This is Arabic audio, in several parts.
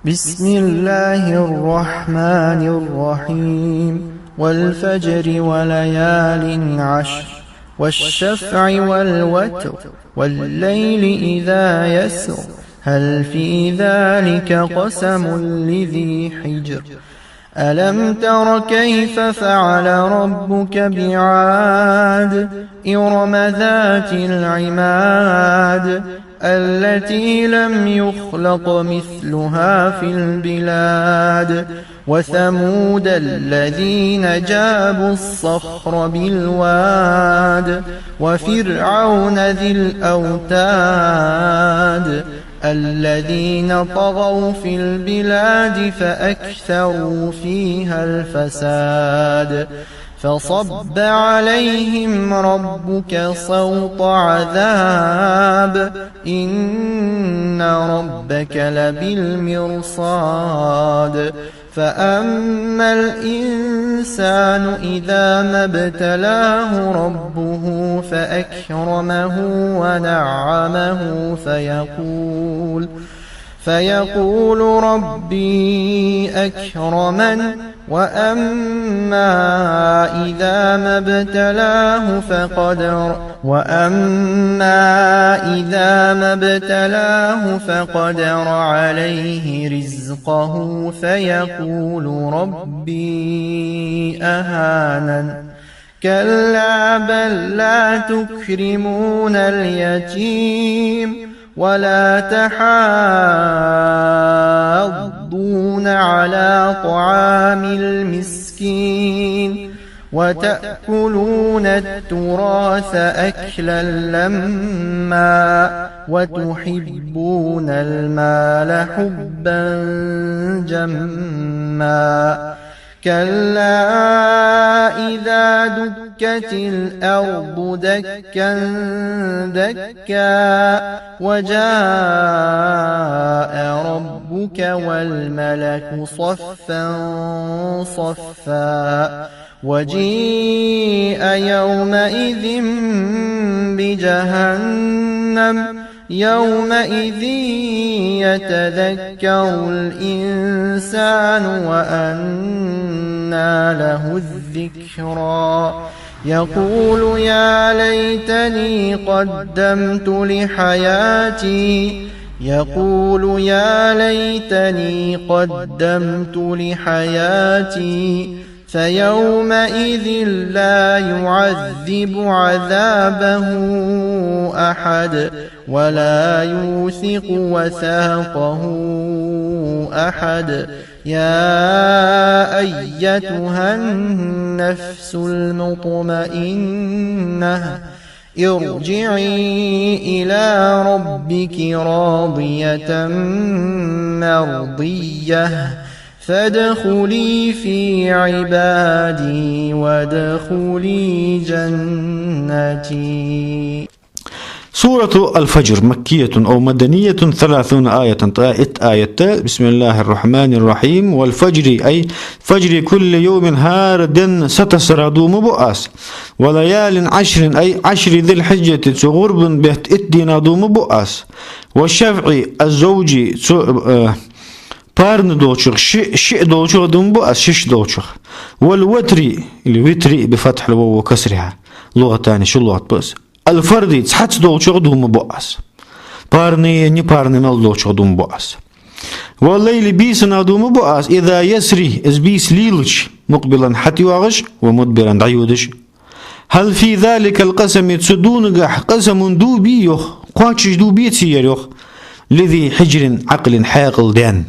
بسم الله الرحمن الرحيم والفجر وليال عشر والشفع والوتر والليل إذا يسر هل في ذلك قسم لذي حجر ألم تر كيف فعل ربك بعاد إرم ذات العماد التي لم يخلق مثلها في البلاد وثمود الذين جابوا الصخر بالواد وفرعون ذي الأوتاد الذين طغوا في البلاد فأكثروا فيها الفساد فصب عليهم ربك صوت عذاب إن ربك لبالمرصاد فأما الإنسان إذا ما ابتلاه ربه فأكرمه ونعمه فيقول ربي أكرمن وأما إذا ما ابتلاه فقدر عليه رزقه فيقول ربي أهانن كلا بل لا تكرمون اليتيم ولا تحاضون على طعام المسكين وتأكلون التراث أكلا لما وتحبون المال حبا جما كلا إذا دكت الأرض دكا دكا وجاء ربك والملك صفا صفا وجيء يومئذ بجهنم يومئذ يتذكر الإنسان وأنى له الذكرى يقول يا ليتني قدمت لحياتي فيومئذ لا يعذب عذابه أحد ولا يوثق وثاقه أحد يا أيتها النفس المطمئنة ارجعي إلى ربك راضية مرضية فادخلي في عبادي وادخلي جنتي. سورة الفجر مكية أو مدنية 30 آية بسم الله الرحمن الرحيم والفجر أي فجر كل يوم هارد ستسرد مبؤاس وليال 10 أي 10 ذي الحجة غرب بهت اتدنا مبؤاس والشفع الزوجي بارن دوشخ شئ دوشخ دنبؤاس شش دوشخ والوتري الوتري بفتح الواو وكسرها لغتان شو لغة بس الفردي تحت دوشخ دوم بؤاس بارني ني بارني مال دوشخ دوم بؤاس والليل بيسنا دوم بؤاس إذا يسري إز بيس ليلش مقبلا حتى واغش ومدبرا دعيودش هل في ذلك القسم تسدون قسم دو بيوخ قاتش دو بيتسير يوخ لذي حجر عقل حاقل دان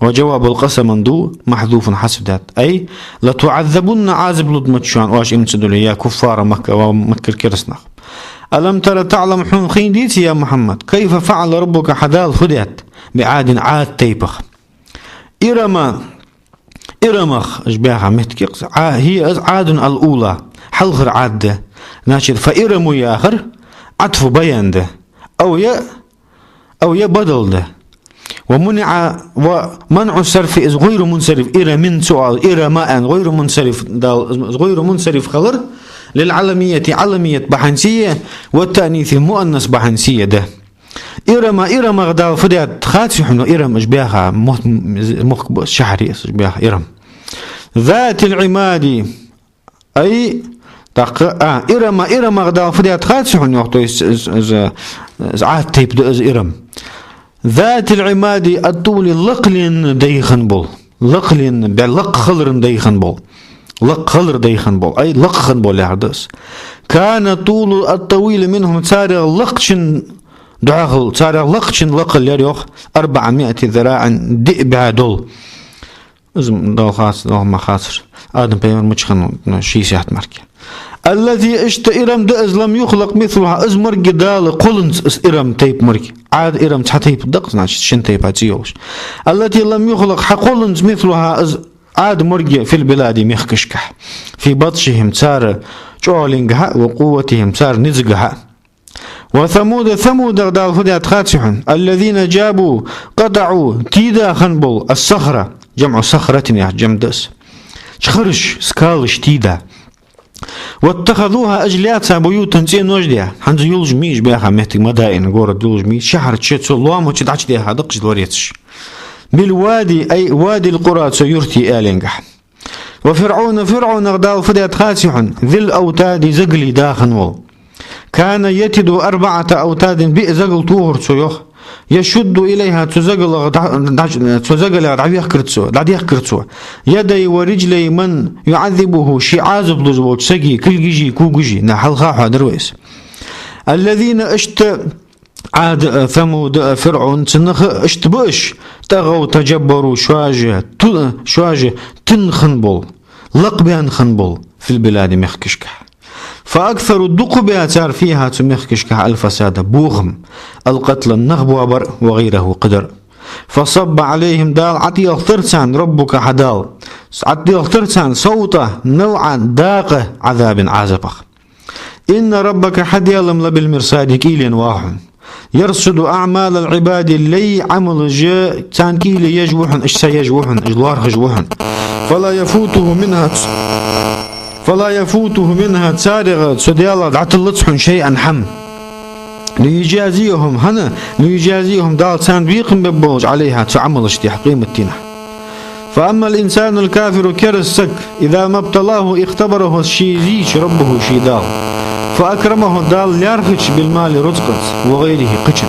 وجواب القسم دو محذوف حسب ذات أي لتعذبن عازب لدمتشان واش امتدوا يا كفار مكة ومكة الكرسنخ ألم ترى تعلم حنخين ديتي يا محمد كيف فعل ربك حدال خديت بعاد عاد تيبخ إرمخ أشباها متكيقس هي عاد الأولى حلخر عاد ناشد فإرمو ياخر عطف بيان ده أو يا بدل ده ومنع الصرف إذ غير منصرف إلى من سؤال إلى ماء غير منصرف خلر للعلمية علمية بحنسية والتأنيث مؤنث بحنسية ده إرم غدا فديت خاتفحن إرم إشباها مخ شحري إشباها إرم ذات العماد أي إرم غدا فديت خاتفحن وقتو عاد تيب إرم ذات العماد الطول لقل ديخن بول لقل بلق خلر ديخن بول لق خلر ديخن بول أي لق خن بول يحدث كان طول الطويل منهم سارع لقشن دعاغل سارع لقشن لقل يريوخ 400 ذراع دئبها دول ازم دول خاص دول ما خاصر آدم بيمر مجخن شي سيحت مركي الذي اشت إرم دأز لم يخلق مثلها از مرق دال قلنز إرم تيب مرق عاد إرم تحتيب دق ناش شن تيب هاتيوش التي لم يخلق حقلنز مثلها از عاد مرق في البلاد مخكشكح في بطشهم سار جولينغها وقوتهم سار نزقها ثمود دال فديات خاتحن الذين جابوا قطعوا تيدا خنبل الصخرة جمع صخرة يا جمدس شخرش سكالش تيدا واتخذوها أجليات بيوتا تين وجدها حنز يلج ميش بيها مهتك مدائن غورة يلج ميش شهر تشيتسو اللوام وتدعش ديها دقش دوريتش بالوادي أي وادي القرى سيرتي آلينجح وفرعون غداو فديت خاسحن ذي الأوتاد زقلي داخن وول كان يتد 4 أوتاد بئ زقل طور سيوخ يشد إليها تزقل دعديخ كرتسو يدي ورجلي من يعذبه شي عازب لزبوت سقي كل جيجي كو جيجي نحل خاحة درويس الذين اشت عاد ثمود فرعون تنخ اشتبش تغوا تجبروا شواجه تنخنبل لقبان خنبل في البلاد مخكشكح فأكثر الدقبة تار فيها تمخكشكح الفساد بوغم القتل النغب وبر وغيره قدر فصب عليهم دال عطي اخترتان ربك حدال عطي اخترتان صوته نوعا داقه عذاب عازبخ إن ربك حد يلم بالمرصاد كيل واحد يرصد أعمال العباد اللي عمل جاء تان كيل يجوحن إيش سيجوحن إجلار خجوحن فلا يفوته منها تسارغ سديالا دعتلتحن شيئا حم ليجازيهم دال تان بيقم ببوج عليها تعمل اشتي حقيم التينة فأما الإنسان الكافر كرسك إذا ما ابتلاه اختبره الشيزيش ربه شيدال فأكرمه دال يارخش بالمال رزقت وغيره قشت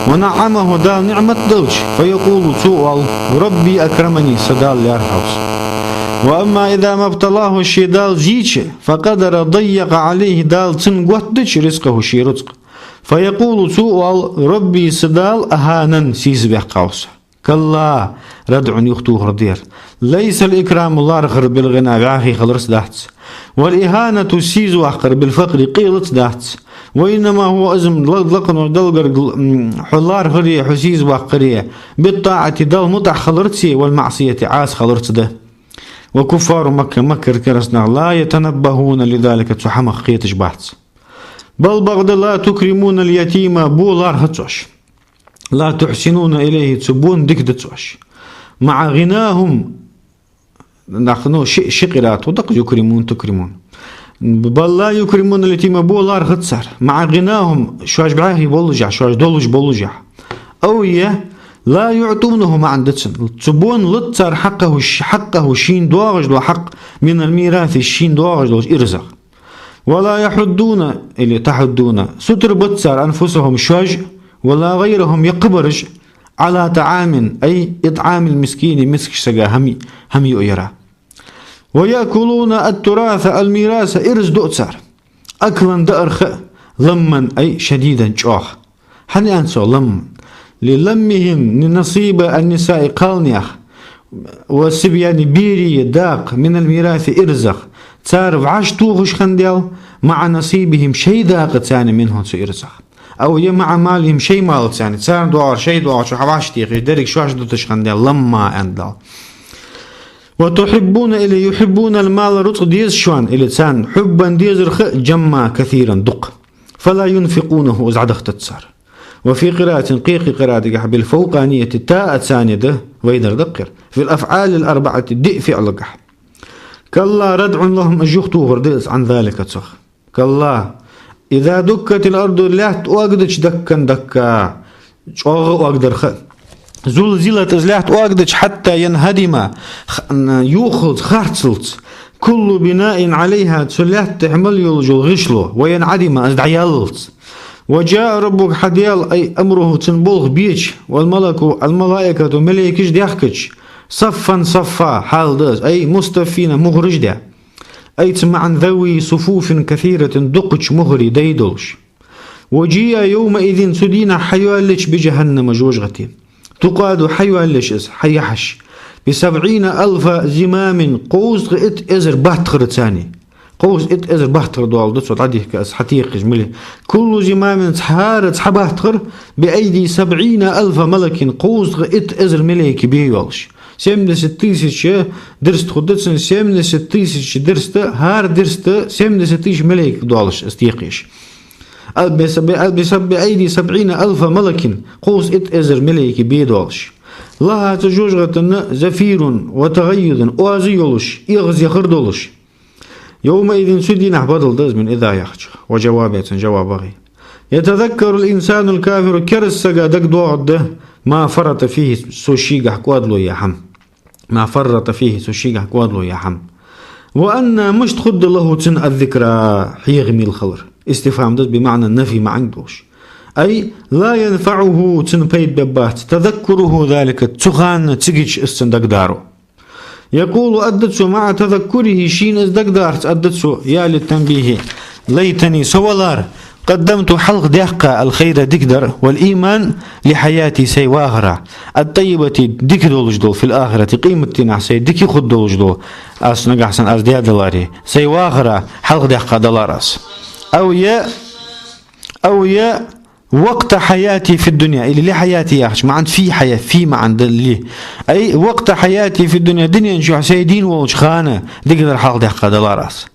ونعمه دال نعمة دوش فيقول سؤال ربي أكرمني سدال يارخوس وأما إذا ما ابتلاه الشيدال زيش فقدر ضيق عليه دال تنقوتش رزقه شي رزق فيقول سؤال ربي سدال أهانا سيزبه قوس كلا ردع يختوه ردير ليس الإكرام الله رخر بالغنى بعاخي خلرس داحت والإهانة سيز وحقر بالفقر قيلت داحت وإنما هو أزم لقن ودلقر حلار هرية حسيز وحقرية بالطاعة دل مطع خلرتي والمعصية عاس خلرت ده وكفار مكة كرسنا لا يتنبهون لذلك تحمق قيتش بحث بل بغض لا تكرمون اليتيم بولار هتوش لا تحسنون إليه تسبون دكدتوش مع غناهم نحن شقرات ودق يكرمون تكرمون بل لا يكرمون اليتيم بولار هتسر مع غناهم شواج بعاهي بولجع شواج دولج بولجع أوية لا يعطونه ما عندتسن تسبون لتسر حقه شين دواغج وحق من الميراث الشين دواغج إرزق ولا يحدون اللي تحدون ستر بتسر أنفسهم شواج ولا غيرهم يقبرج على طعام أي إطعام المسكين مسك سجا هم يؤيرا ويأكلون التراث الميراث إرز دؤسر أكلا دأرخ لما أي شديدا جوخ حني أنسو لم للمهم لنصيب النساء قالنيخ والسبيان بيري داق من الميراث إرزخ تعرف عاش توغش خنديل مع نصيبهم شيء داق تاني منهم سو إرزخ أو مع مالهم شيء مال تاني تسار دوار شيء دوار شو حواش تيخش درك شو عش دوتش خنديل لما أندل وتحبون إلي يحبون المال رزق ديز شوان إلي تسان حبا ديز رخ جمع كثيرا دق فلا ينفقونه أزعدخ تتسار وفي قراءة قراءة بالفوقانية التاء الثانية ويدر دقر في الأفعال الأربعة دئ فعل قح كلا ردع لهم أجيختو غرديس عن ذلك تسخ كلا إذا دكت الأرض لا تواجدش دكا أقدر زلزلت إزلات أقدش حتى ينهدم يوخذ خارتلت كل بناء عليها تسلات تعمل يلجو غشلو وينعدم أزدعيالت وجاء ربك حديال أي أمره تنبولغ بيش والملائكة ملائكش ديحكش صفا صفا حال داز أي مستفين مغرج دا أي معا ذوي صفوف كثيرة دقش مغري ديدلش وجيء يومئذ سدين حيوالش بجهنم جوجغتي تقاد حيوالش حيحش ب70,000 زمام قوس ات ازر باتخر تاني قوس ات ازر باتخر دوال دتسو تعديه كاس حتيق جملي كل زمام تحارت حباتخر بأيدي 70,000 ملك قوس ات ازر ملك بيولش 70,000 درست خدتسن 70,000 درست هار درست 70,000 ملك دوالش استيقيش بأيدي 70,000 ملك قوس ات ازر ملك بيدولش لها تجوجغة زفير وتغيظ وازيولش إغز يخردولش يومئذ سدين بدل داز من إذا يخش وجوابات جوابغي يتذكر الإنسان الكافر كرسجا دق دوعد ما فرط فيه سوشيغ كوادلو يا حم ما فرط فيه سوشيغ كوادلو يا حم وأن مش تخد له تن الذكرى حيغمي الخلر استفهام داز بمعنى النفي ما عندوش أي لا ينفعه تنبيد ببات تذكره ذلك تغان تجيش استندق دارو يقول أدتسو مع تذكره شين ازدق دارت أدتسو يا للتنبيه ليتني سوالار قدمت حلق دقة الخير دكدر والإيمان لحياتي سيواغرة الطيبة دكدولجدو في الآخرة قيمتنا سي دكي خدولجدو أصنق أحسن أزدياد دلاري سيواغرة حلق دقة دلارس أو يا وقت حياتي في الدنيا اللي لي حياتي يا أخي ما عند في حياة في ما عند اللي أي وقت حياتي في الدنيا دنيا نشوح سيدين ووش خانة دقدر حق دقة دلاراس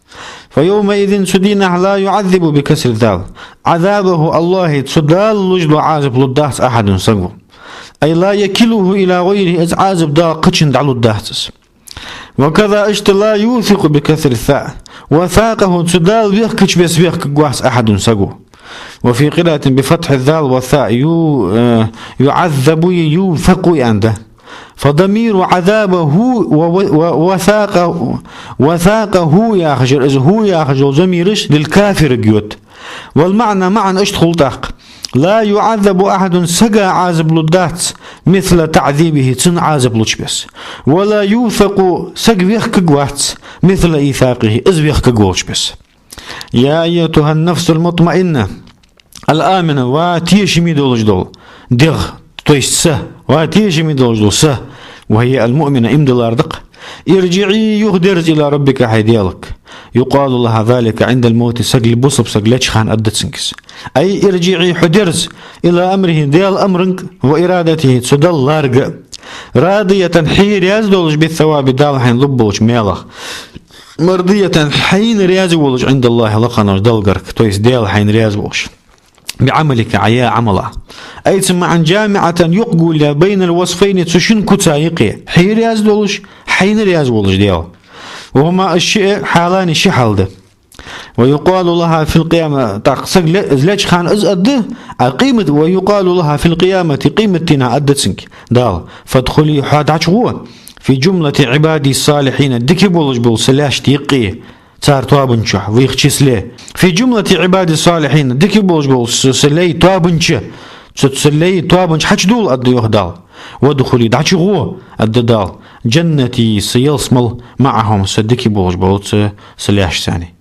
فيومئذ سدينا لا يعذب بكسر الذال عذابه الله تسدال لجل عازب للدهس أحد سقو أي لا يكله إلى غيره إذ عازب دا قتشن دعلو الدهس وكذا اشت لا يوثق بكسر الثاء وثاقه تسدال بيخكش بس بيخك قواس أحد سقو وفي قراءة بفتح الذال والثاء يعذب يوثق عنده فضمير عذابه وثاقه يا خجل إذا هو يا خجل ضميرش للكافر جيوت والمعنى معا اشتغل تاق لا يعذب أحد سقى عازب للدات مثل تعذيبه تن عازب لشبس ولا يوثق سق قوات مثل إيثاقه إذ بيخك قوش بس يا أيتها النفس المطمئنة الآمنة واتيشمي دولجدول دغ تويس واتيشمي دولجدول سه وهي المؤمنة امدلار دق ارجعي يغدرز إلى ربك حيديالك يقال لها ذلك عند الموت سقل بصب سقلتش خان أدت سنكس أي ارجعي حدرز إلى أمره ديال أمرك وإرادته تسدل لارق راضية حي رياز دولج بالثواب دال حين لبوش ميلخ مرضية حين رياز ولج عند الله لقنا دلقرك تويس ديال حين رياز ولج بعملك عيا عمله أي تسمى عن جامعة يقول بين الوصفين تشن كتايقي حين رياز ولج حين رياز ولج ديال وهما الشيء حالان شحال ده ويقال لها في القيامة تقصق ليش خان أزأد قيمة ويقال لها في القيامة قيمتنا أدتسنك دال فادخلي حاد عشغوه في جملة عبادي الصالحين دكي بولج بول سلاش تيقي صار توابنشح ويخشيس ليه في جملة عبادي الصالحين دكي بولج بول سلي توابنش تسلي توابنش حج دول أدو يهدال ودخلي دعشغوه أددال جنتي سيلسمل معهم سدكي بولج بول سلاش ثاني